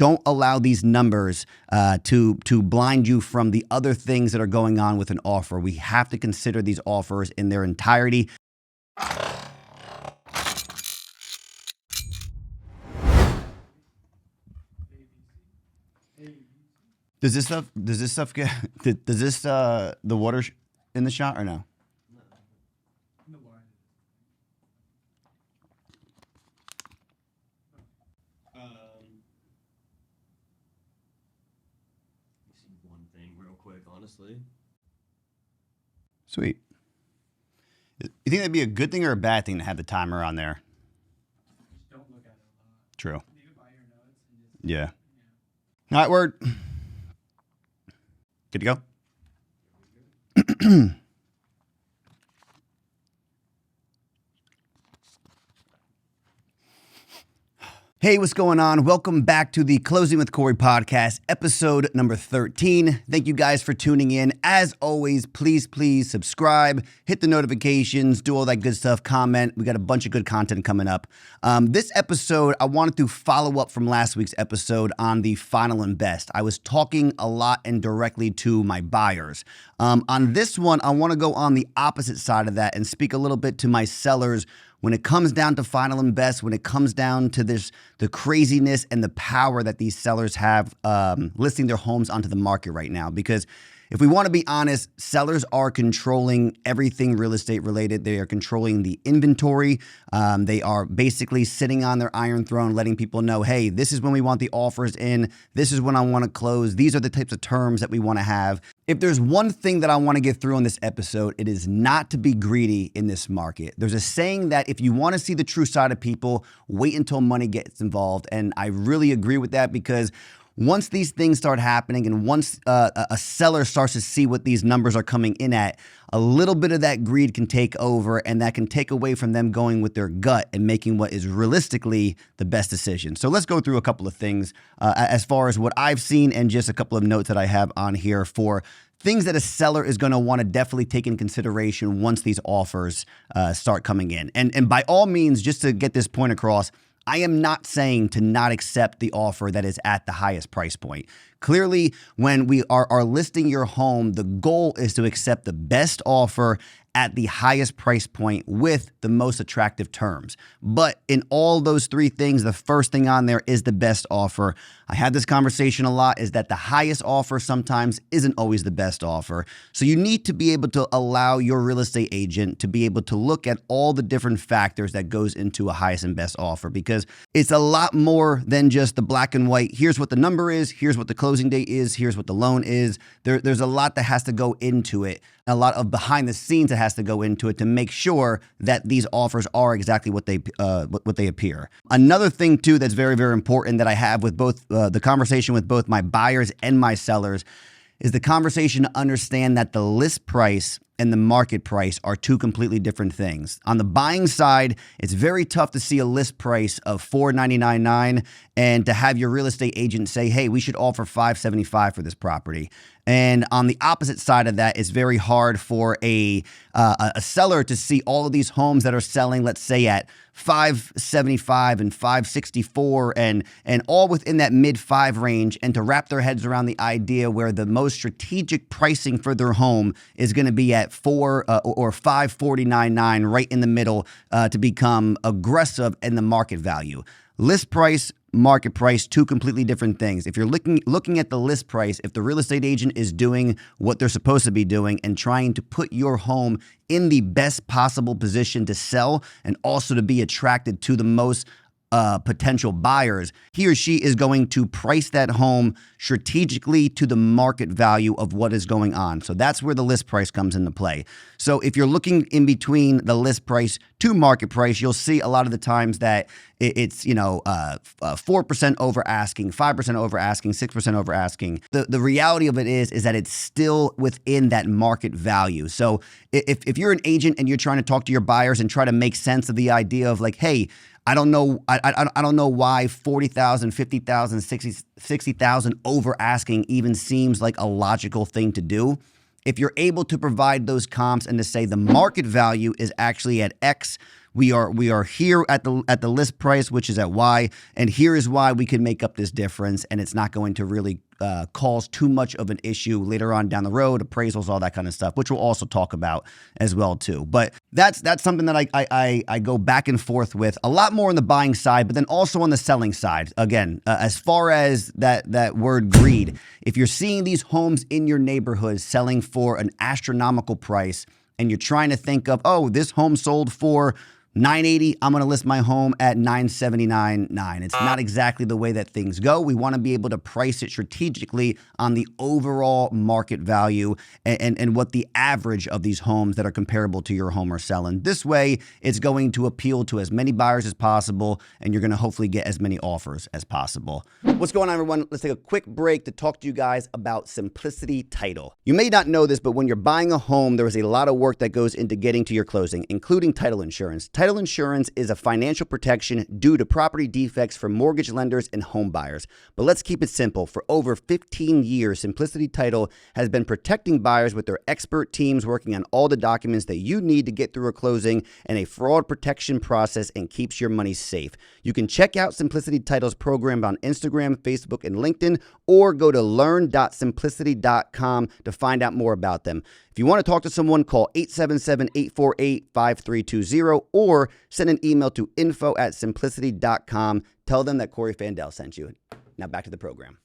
Don't allow these numbers to blind you from the other things that are going on with an offer. We have to consider these offers in their entirety. Does this stuff get, does this, the water in the shot or no? One thing real quick, honestly. Sweet. You think that'd be a good thing or a bad thing to have the timer on there? Just don't look at it a lot. True. Leave it by your notes and just, Yeah. All right, word. Good to go? Hey, what's going on? Welcome back to the Closing with Cory podcast, episode number 13. Thank you guys for tuning in. As always, please subscribe, hit the notifications, do all that good stuff, comment. We got a bunch of good content coming up. This episode, I wanted to follow up from last week's episode on the final and best. I was talking a lot and directly to my buyers. On this one, I want to go on the opposite side of that and speak a little bit to my sellers when it comes down to final and best, when it comes down to the craziness and the power that these sellers have listing their homes onto the market right now. Because if we want to be honest, sellers are controlling everything real estate related. They are controlling the inventory. They are basically sitting on their iron throne, letting people know, hey, this is when we want the offers in. This is when I want to close. These are the types of terms that we want to have. If there's one thing that I want to get through on this episode, it is not to be greedy in this market. There's a saying that if you want to see the true side of people, wait until money gets involved. And I really agree with that, because once these things start happening and once a seller starts to see what these numbers are coming in at, a little bit of that greed can take over, and that can take away from them going with their gut and making what is realistically the best decision. So let's go through a couple of things as far as what I've seen, and just a couple of notes that I have on here for things that a seller is going to want to definitely take in consideration once these offers start coming in. And by all means, just to get this point across, I am not saying to not accept the offer that is at the highest price point. Clearly, when we are listing your home, the goal is to accept the best offer at the highest price point with the most attractive terms. But in all those three things, the first thing on there is the best offer. I had this conversation a lot, is that the highest offer sometimes isn't always the best offer. So you need to be able to allow your real estate agent to be able to look at all the different factors that goes into a highest and best offer, because it's a lot more than just the black and white. Here's what the number is. Here's what the closing date is. Here's what the loan is. There's a lot that has to go into it. A lot of behind the scenes that has to go into it to make sure that these offers are exactly what they appear. Another thing too that's very, very important that I have with both the conversation with both my buyers and my sellers is the conversation to understand that the list price and the market price are two completely different things. On the buying side, it's very tough to see a list price of $499.9 and to have your real estate agent say, hey, we should offer $575 for this property. And on the opposite side of that, it's very hard for a seller to see all of these homes that are selling, let's say at $575 and $564 and all within that mid-5 range, and to wrap their heads around the idea where the most strategic pricing for their home is going to be at $4 or $549.9, right in the middle, to become aggressive in the market value. List price, market price, two completely different things. If you're looking at the list price, if the real estate agent is doing what they're supposed to be doing and trying to put your home in the best possible position to sell and also to be attracted to the most potential buyers, he or she is going to price that home strategically to the market value of what is going on. So that's where the list price comes into play. So if you're looking in between the list price to market price, you'll see a lot of the times that it's 4% over asking, 5% over asking, 6% over asking. The reality of it is that it's still within that market value. So if you're an agent and you're trying to talk to your buyers and try to make sense of the idea of like, hey, I don't know why 40,000, 50,000, 60,000 over asking even seems like a logical thing to do. If you're able to provide those comps and to say the market value is actually at X, we are here at the list price, which is at Y, and here is why we can make up this difference, and it's not going to really cause too much of an issue later on down the road, appraisals, all that kind of stuff, which we'll also talk about as well too. But that's something that I go back and forth with a lot more on the buying side, but then also on the selling side. Again, as far as that word greed, if you're seeing these homes in your neighborhood selling for an astronomical price, and you're trying to think of, oh, this home sold for $980, I'm going to list my home at $979.9. It's not exactly the way that things go. We want to be able to price it strategically on the overall market value and what the average of these homes that are comparable to your home are selling. This way, it's going to appeal to as many buyers as possible, and you're going to hopefully get as many offers as possible. What's going on, everyone? Let's take a quick break to talk to you guys about Simplicity Title. You may not know this, but when you're buying a home, there is a lot of work that goes into getting to your closing, including title insurance. Title insurance is a financial protection due to property defects for mortgage lenders and home buyers. But let's keep it simple. For over 15 years, Simplicity Title has been protecting buyers with their expert teams working on all the documents that you need to get through a closing and a fraud protection process, and keeps your money safe. You can check out Simplicity Title's program on Instagram, Facebook, and LinkedIn, or go to learn.simplicity.com to find out more about them. If you want to talk to someone, call 877-848-5320 or send an email to info@simplicity.com. Tell them that Cory Fandel sent you. Now back to the program.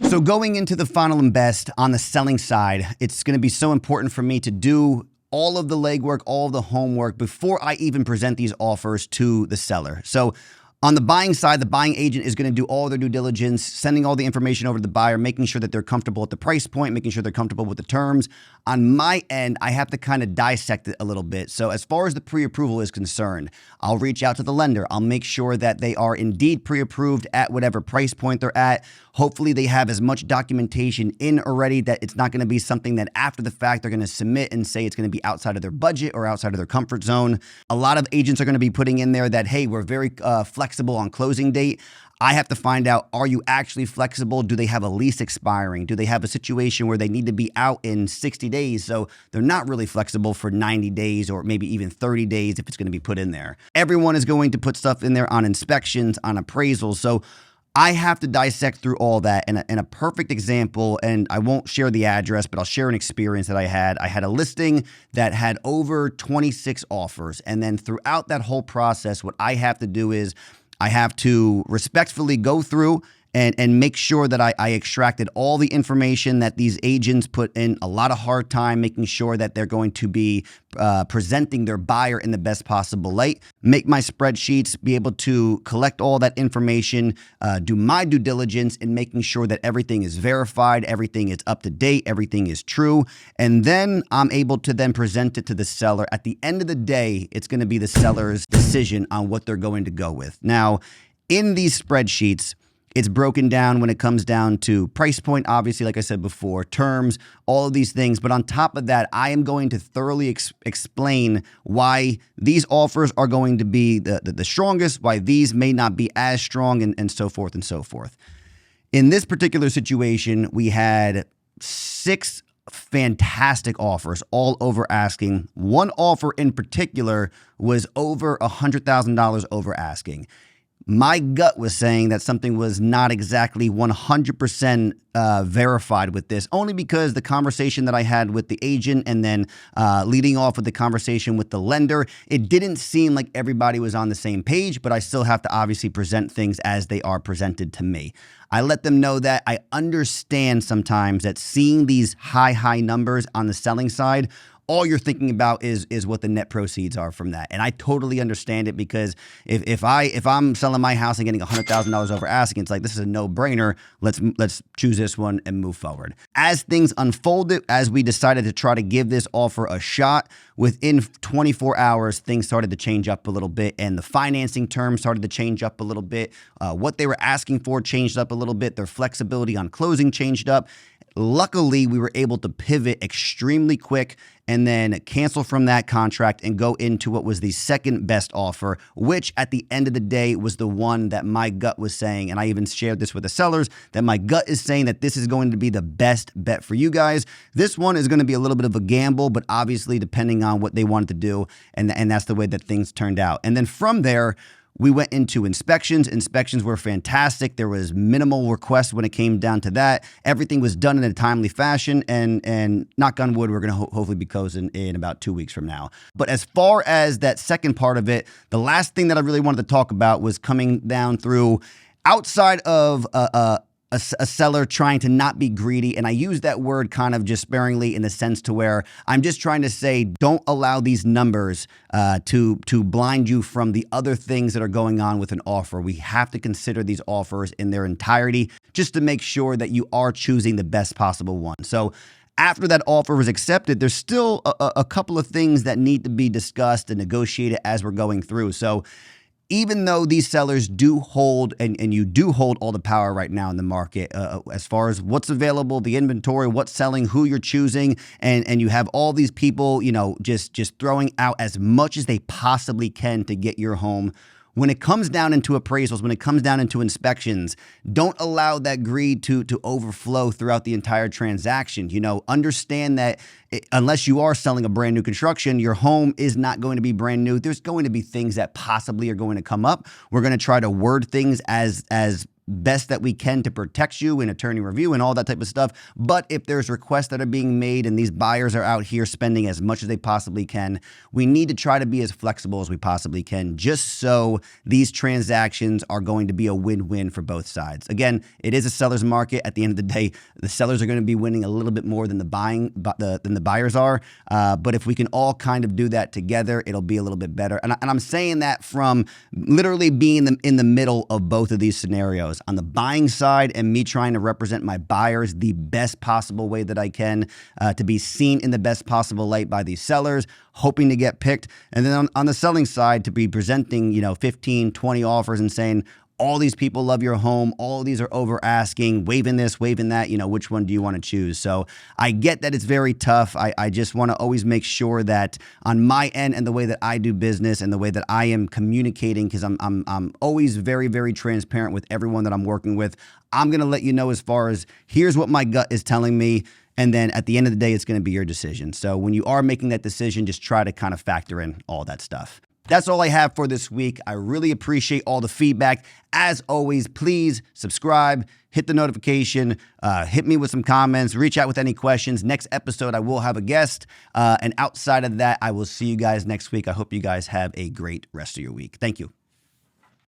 So going into the final and best on the selling side, it's going to be so important for me to do all of the legwork, all of the homework before I even present these offers to the seller. So on the buying side, the buying agent is going to do all their due diligence, sending all the information over to the buyer, making sure that they're comfortable at the price point, making sure they're comfortable with the terms. On my end, I have to kind of dissect it a little bit. So as far as the pre-approval is concerned, I'll reach out to the lender. I'll make sure that they are indeed pre-approved at whatever price point they're at. Hopefully they have as much documentation in already that it's not going to be something that after the fact they're going to submit and say it's going to be outside of their budget or outside of their comfort zone. A lot of agents are going to be putting in there that, hey, we're very flexible on closing date. I have to find out, are you actually flexible? Do they have a lease expiring? Do they have a situation where they need to be out in 60 days? So they're not really flexible for 90 days or maybe even 30 days if it's going to be put in there. Everyone is going to put stuff in there on inspections, on appraisals. So I have to dissect through all that. And a perfect example, and I won't share the address, but I'll share an experience that I had. I had a listing that had over 26 offers. And then throughout that whole process, what I have to do is I have to respectfully go through and make sure that I extracted all the information that these agents put in a lot of hard time, making sure that they're going to be presenting their buyer in the best possible light, make my spreadsheets, be able to collect all that information, do my due diligence in making sure that everything is verified, everything is up to date, everything is true. And then I'm able to then present it to the seller. At the end of the day, it's going to be the seller's decision on what they're going to go with. Now, in these spreadsheets, it's broken down when it comes down to price point, obviously, like I said before, terms, all of these things. But on top of that, I am going to thoroughly explain why these offers are going to be the strongest, why these may not be as strong, and so forth and so forth. In this particular situation, we had 6 fantastic offers, all over asking. One offer in particular was over $100,000 over asking. My gut was saying that something was not exactly 100% verified with this, only because the conversation that I had with the agent and then leading off with the conversation with the lender, it didn't seem like everybody was on the same page, but I still have to obviously present things as they are presented to me. I let them know that I understand sometimes that seeing these high numbers on the selling side, all you're thinking about is what the net proceeds are from that. And I totally understand it, because if I'm selling my house and getting $100,000 over asking, it's like, this is a no-brainer. Let's choose this one and move forward. As things unfolded, as we decided to try to give this offer a shot, within 24 hours, things started to change up a little bit, and the financing terms started to change up a little bit. What they were asking for changed up a little bit. Their flexibility on closing changed up. Luckily, we were able to pivot extremely quick and then cancel from that contract and go into what was the second best offer, which at the end of the day was the one that my gut was saying, and I even shared this with the sellers, that my gut is saying that this is going to be the best bet for you guys. This one is going to be a little bit of a gamble, but obviously depending on what they wanted to do, and that's the way that things turned out. And then from there, we went into inspections. Inspections were fantastic. There was minimal requests when it came down to that. Everything was done in a timely fashion, and knock on wood, we're going to hopefully be closing in about 2 weeks from now. But as far as that second part of it, the last thing that I really wanted to talk about was coming down through outside of a seller trying to not be greedy. And I use that word kind of just sparingly in the sense to where I'm just trying to say, don't allow these numbers to blind you from the other things that are going on with an offer. We have to consider these offers in their entirety just to make sure that you are choosing the best possible one. So after that offer was accepted, there's still a couple of things that need to be discussed and negotiated as we're going through. So even though these sellers do hold, and you do hold all the power right now in the market, as far as what's available, the inventory, what's selling, who you're choosing, and you have all these people, just throwing out as much as they possibly can to get your home. When it comes down into appraisals, when it comes down into inspections, don't allow that greed to overflow throughout the entire transaction. Understand that unless you are selling a brand new construction, your home is not going to be brand new. There's going to be things that possibly are going to come up. We're going to try to word things as best that we can to protect you in attorney review and all that type of stuff. But if there's requests that are being made and these buyers are out here spending as much as they possibly can, we need to try to be as flexible as we possibly can, just so these transactions are going to be a win-win for both sides. Again, it is a seller's market. At the end of the day, the sellers are going to be winning a little bit more than the buyers are. But if we can all kind of do that together, it'll be a little bit better. And I'm saying that from literally being in the middle of both of these scenarios. On the buying side and me trying to represent my buyers the best possible way that I can, to be seen in the best possible light by these sellers, hoping to get picked. And then on the selling side, to be presenting, 15, 20 offers and saying, all these people love your home, all of these are over asking, waving this, waving that, which one do you want to choose? So I get that it's very tough. I just want to always make sure that on my end and the way that I do business and the way that I am communicating, because I'm always very, very transparent with everyone that I'm working with. I'm going to let you know as far as here's what my gut is telling me. And then at the end of the day, it's going to be your decision. So when you are making that decision, just try to kind of factor in all that stuff. That's all I have for this week. I really appreciate all the feedback. As always, please subscribe, hit the notification, hit me with some comments, reach out with any questions. Next episode, I will have a guest. And outside of that, I will see you guys next week. I hope you guys have a great rest of your week. Thank you.